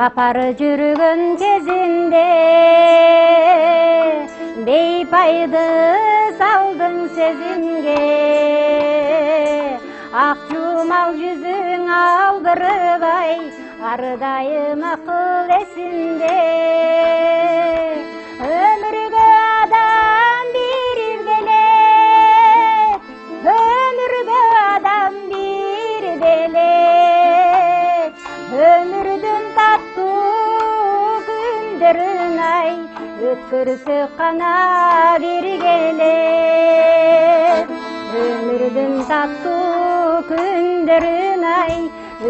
Бейгапар жүргөн кезинде бейпайды салдың сезимге, ак жумал жүзүң алдырбай ардайым акыл эсинде. Өмүргө адам бир белек, өмүргө адам бир белек, өмүрдүн таттуу күндөрүн ай өткөрсөк кана биргелек. Өмүрдүн таттуу күндөрүн ай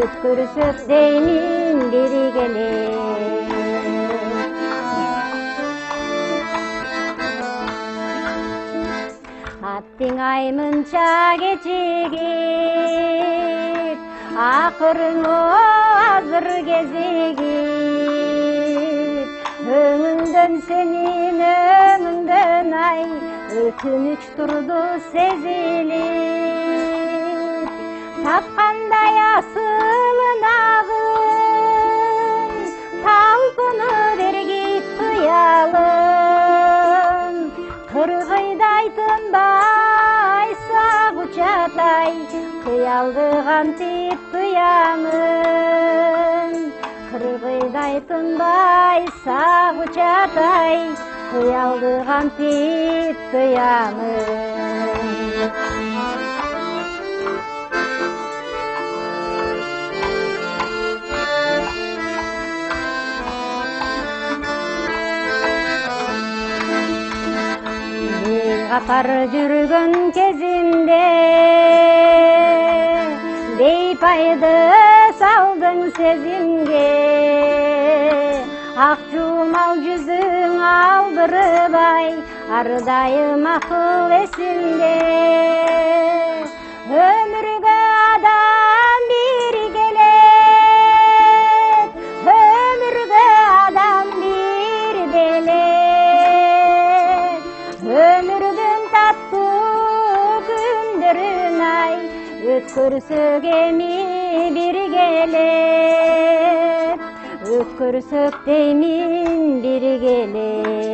өткөрсөк деймин биргелек. Аттың ай мынча кечигип, акырыны азыр кезигип, өңүңдөн сенин өңүңдөн ай өкүнүч турду сезилип. Тапкандай асылынагын талпынып эргип кыялым, кыргыйдай тынбай сагы чатай кыялды кантип тыямын. Кыргыйдай тынбай сагы чатай кыялды кантип тыямын. Бейгапар жүргөн кезинде бейпайды салдың сезимге, ак жумал жүзүң алдырбай ардайым акыл эсинде. Өмүргө адам бир келет, өмүргө адам бир белек, өмүрдүн таттуу күндөрүн ай өткөрсөк эми биргелек. Өткөрсөк деймин биргелек.